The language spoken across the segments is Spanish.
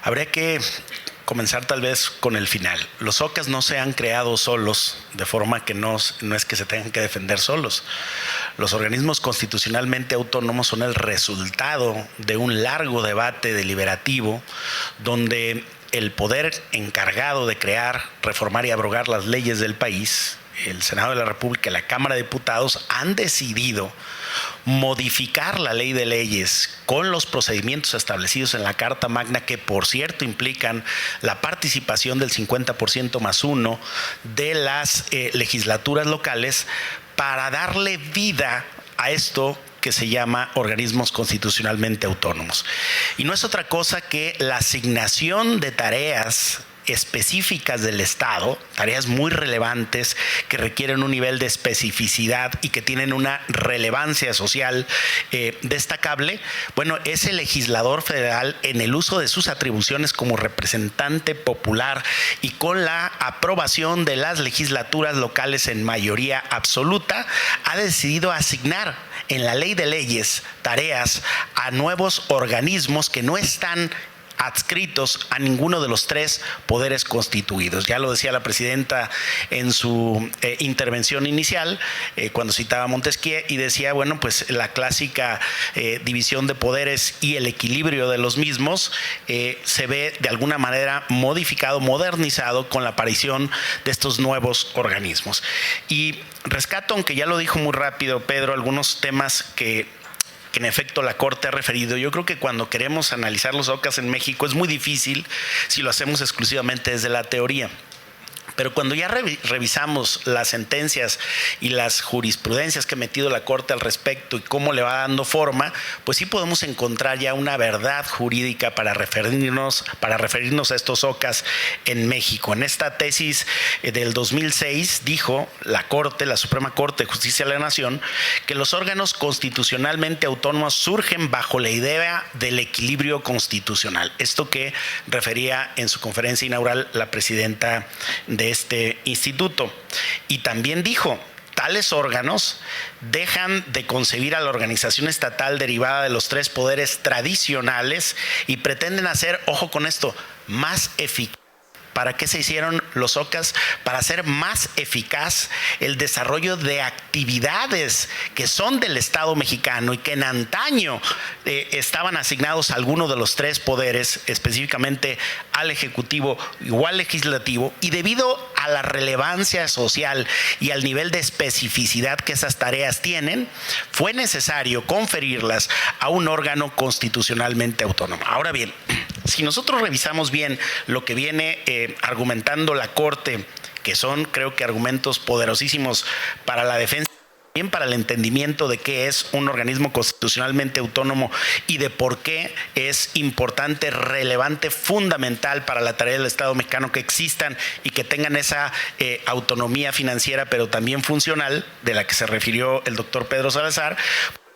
Habría que comenzar tal vez con el final. Los OCAS no se han creado solos, de forma que no es que se tengan que defender solos. Los organismos constitucionalmente autónomos son el resultado de un largo debate deliberativo donde el poder encargado de crear, reformar y abrogar las leyes del país, el Senado de la República y la Cámara de Diputados, han decidido modificar la ley de leyes con los procedimientos establecidos en la Carta Magna, que por cierto implican la participación del 50% más uno de las legislaturas locales, para darle vida a esto que se llama organismos constitucionalmente autónomos. Y no es otra cosa que la asignación de tareas específicas del Estado, tareas muy relevantes que requieren un nivel de especificidad y que tienen una relevancia social destacable. Bueno, es el legislador federal, en el uso de sus atribuciones como representante popular y con la aprobación de las legislaturas locales en mayoría absoluta, ha decidido asignar en la ley de leyes tareas a nuevos organismos que no están adscritos a ninguno de los tres poderes constituidos. Ya lo decía la presidenta en su intervención inicial, cuando citaba a Montesquieu, y decía, bueno, pues la clásica división de poderes y el equilibrio de los mismos se ve de alguna manera modificado, modernizado con la aparición de estos nuevos organismos. Y rescato, aunque ya lo dijo muy rápido Pedro, algunos temas que en efecto la Corte ha referido. Yo creo que cuando queremos analizar los OCAS en México es muy difícil si lo hacemos exclusivamente desde la teoría. Pero cuando ya revisamos las sentencias y las jurisprudencias que ha metido la Corte al respecto y cómo le va dando forma, pues sí podemos encontrar ya una verdad jurídica para referirnos a estos OCAS en México. En esta tesis del 2006 dijo la Corte, la Suprema Corte de Justicia de la Nación, que los órganos constitucionalmente autónomos surgen bajo la idea del equilibrio constitucional. Esto que refería en su conferencia inaugural la presidenta de este instituto. Y también dijo, tales órganos dejan de concebir a la organización estatal derivada de los tres poderes tradicionales y pretenden hacer, ojo con esto, más eficaz. ¿Para qué se hicieron los OCAS? Para hacer más eficaz el desarrollo de actividades que son del Estado mexicano y que en antaño estaban asignados a alguno de los tres poderes, específicamente al Ejecutivo o al Legislativo, y debido a la relevancia social y al nivel de especificidad que esas tareas tienen, fue necesario conferirlas a un órgano constitucionalmente autónomo. Ahora bien, si nosotros revisamos bien lo que viene argumentando la Corte, que son, creo que, argumentos poderosísimos para la defensa, también para el entendimiento de qué es un organismo constitucionalmente autónomo y de por qué es importante, relevante, fundamental para la tarea del Estado mexicano que existan y que tengan esa autonomía financiera, pero también funcional, de la que se refirió el doctor Pedro Salazar.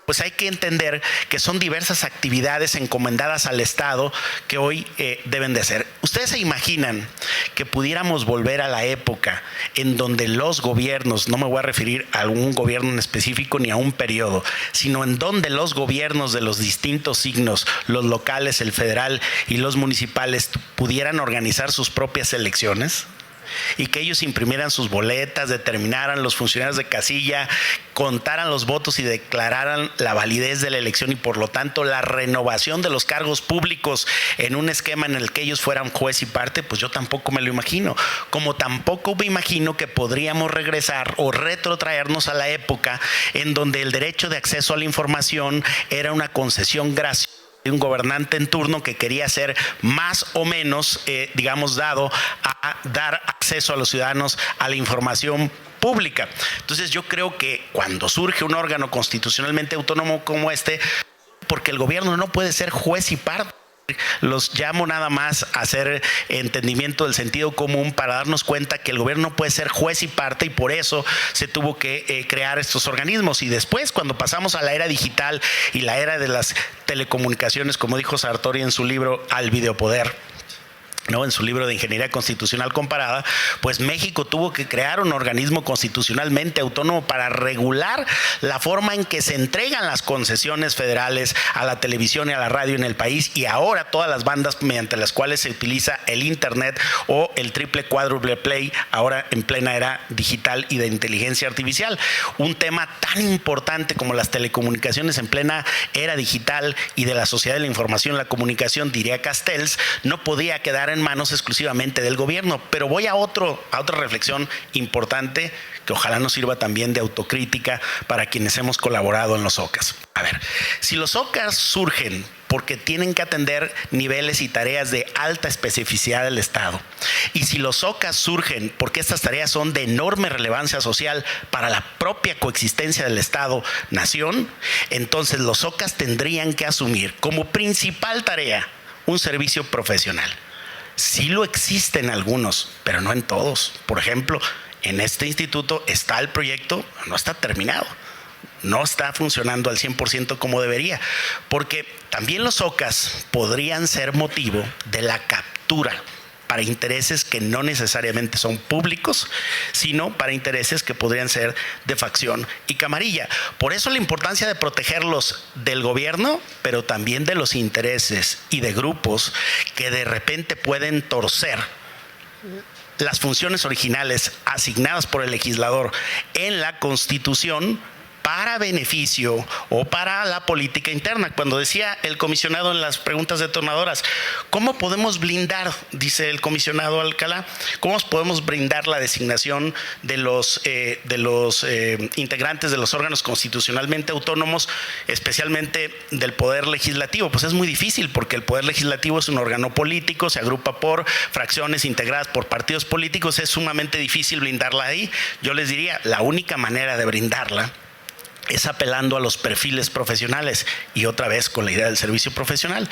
Pues hay que entender que son diversas actividades encomendadas al Estado que hoy deben de hacer. ¿Ustedes se imaginan que pudiéramos volver a la época en donde los gobiernos, no me voy a referir a algún gobierno en específico ni a un periodo, sino en donde los gobiernos de los distintos signos, los locales, el federal y los municipales, pudieran organizar sus propias elecciones? Y que ellos imprimieran sus boletas, determinaran los funcionarios de casilla, contaran los votos y declararan la validez de la elección y por lo tanto la renovación de los cargos públicos en un esquema en el que ellos fueran juez y parte. Pues yo tampoco me lo imagino, como tampoco me imagino que podríamos regresar o retrotraernos a la época en donde el derecho de acceso a la información era una concesión graciosa de un gobernante en turno que quería ser más o menos, dado a dar acceso a los ciudadanos a la información pública. Entonces yo creo que cuando surge un órgano constitucionalmente autónomo como este, porque el gobierno no puede ser juez y parte. Los llamo nada más a hacer entendimiento del sentido común para darnos cuenta que el gobierno no puede ser juez y parte, y por eso se tuvo que crear estos organismos. Y después, cuando pasamos a la era digital y la era de las telecomunicaciones, como dijo Sartori en su libro Al videopoder, ¿no? En su libro de Ingeniería Constitucional Comparada, pues México tuvo que crear un organismo constitucionalmente autónomo para regular la forma en que se entregan las concesiones federales a la televisión y a la radio en el país, y ahora todas las bandas mediante las cuales se utiliza el internet o el triple cuádruple play, ahora en plena era digital y de inteligencia artificial. Un tema tan importante como las telecomunicaciones en plena era digital y de la sociedad de la información y la comunicación, diría Castells, no podía quedar en manos exclusivamente del gobierno. Pero voy a otra reflexión importante que ojalá nos sirva también de autocrítica para quienes hemos colaborado en los OCAS. A ver, si los OCAS surgen porque tienen que atender niveles y tareas de alta especificidad del Estado, y si los OCAS surgen porque estas tareas son de enorme relevancia social para la propia coexistencia del Estado-nación, entonces los OCAS tendrían que asumir como principal tarea un servicio profesional. Sí lo existen algunos, pero no en todos. Por ejemplo, en este instituto está el proyecto, no está terminado, no está funcionando al 100% como debería, porque también los OCAS podrían ser motivo de la captura para intereses que no necesariamente son públicos, sino para intereses que podrían ser de facción y camarilla. Por eso la importancia de protegerlos del gobierno, pero también de los intereses y de grupos que de repente pueden torcer las funciones originales asignadas por el legislador en la Constitución para beneficio o para la política interna. Cuando decía el comisionado en las preguntas detonadoras, ¿cómo podemos blindar, dice el comisionado Alcalá, cómo podemos brindar la designación de los integrantes de los órganos constitucionalmente autónomos, especialmente del Poder Legislativo? Pues es muy difícil, porque el Poder Legislativo es un órgano político, se agrupa por fracciones integradas por partidos políticos, es sumamente difícil blindarla ahí. Yo les diría, la única manera de brindarla es apelando a los perfiles profesionales, y otra vez con la idea del servicio profesional,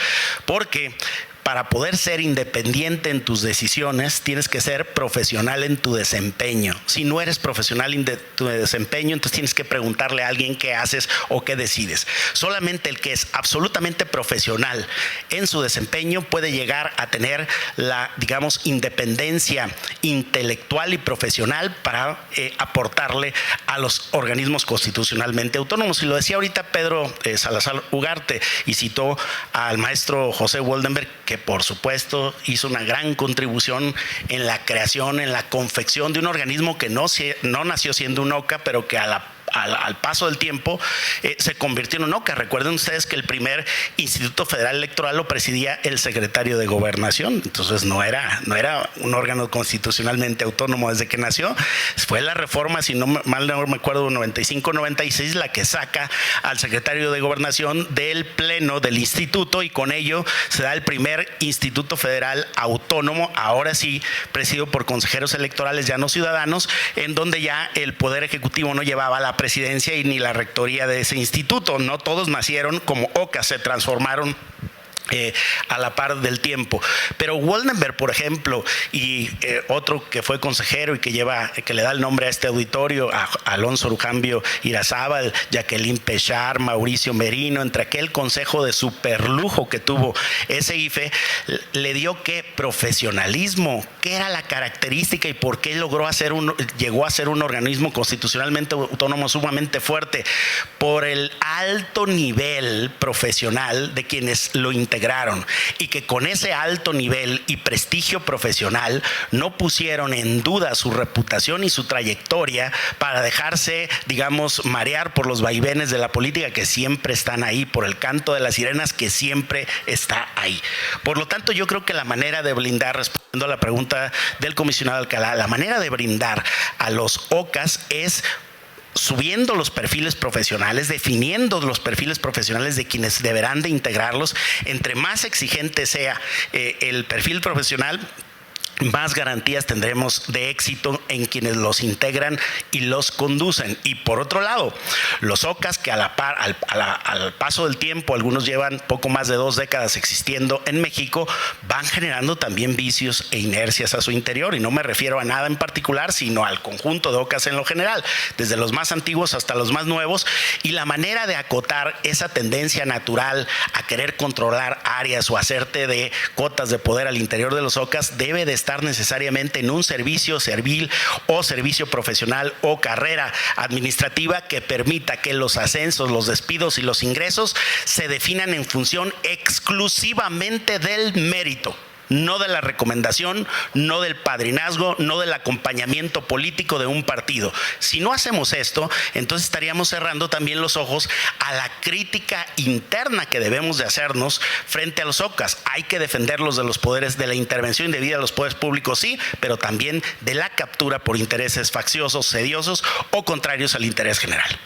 porque para poder ser independiente en tus decisiones tienes que ser profesional en tu desempeño. Si no eres profesional en tu desempeño, entonces tienes que preguntarle a alguien qué haces o qué decides. Solamente el que es absolutamente profesional en su desempeño puede llegar a tener la, digamos, independencia intelectual y profesional para aportarle a los organismos constitucionalmente autónomos. Y lo decía ahorita Pedro Salazar Ugarte, y citó al maestro José Woldenberg, que por supuesto hizo una gran contribución en la creación, en la confección de un organismo que no nació siendo un OCA, pero que al paso del tiempo se convirtió en un OCA. Recuerden ustedes que el primer Instituto Federal Electoral lo presidía el secretario de Gobernación, entonces no era un órgano constitucionalmente autónomo desde que nació. Fue la reforma, si no mal no me acuerdo, 95-96, la que saca al secretario de Gobernación del pleno del instituto, y con ello se da el primer Instituto Federal Autónomo, ahora sí presidido por consejeros electorales, ya no ciudadanos, en donde ya el Poder Ejecutivo no llevaba la presidencia y ni la rectoría de ese instituto. No todos nacieron como OCA, se transformaron a la par del tiempo. Pero Woldenberg, por ejemplo, y otro que fue consejero y que le da el nombre a este auditorio, a Alonso Rujambio Irazábal, Jacqueline Pechar, Mauricio Merino, entre aquel consejo de superlujo que tuvo ese IFE, le dio que profesionalismo, qué era la característica y por qué llegó a ser un organismo constitucionalmente autónomo sumamente fuerte, por el alto nivel profesional de quienes lo integraron, y que con ese alto nivel y prestigio profesional no pusieron en duda su reputación y su trayectoria para dejarse, digamos, marear por los vaivenes de la política que siempre están ahí, por el canto de las sirenas que siempre está ahí. Por lo tanto, yo creo que la manera de blindar, respondiendo a la pregunta del comisionado Alcalá, la manera de brindar a los OCAS es subiendo los perfiles profesionales, definiendo los perfiles profesionales de quienes deberán de integrarlos. Entre más exigente sea el perfil profesional, más garantías tendremos de éxito en quienes los integran y los conducen. Y por otro lado, los OCAS, que al paso del tiempo, algunos llevan poco más de 2 décadas existiendo en México, van generando también vicios e inercias a su interior. Y no me refiero a nada en particular, sino al conjunto de OCAS en lo general, desde los más antiguos hasta los más nuevos. Y la manera de acotar esa tendencia natural a querer controlar áreas o hacerte de cotas de poder al interior de los OCAS debe de estar necesariamente en un servicio servil o servicio profesional o carrera administrativa que permita que los ascensos, los despidos y los ingresos se definan en función exclusivamente del mérito, no de la recomendación, no del padrinazgo, no del acompañamiento político de un partido. Si no hacemos esto, entonces estaríamos cerrando también los ojos a la crítica interna que debemos de hacernos frente a los OCAS. Hay que defenderlos de los poderes, de la intervención indebida de los poderes públicos, sí, pero también de la captura por intereses facciosos, sediosos o contrarios al interés general.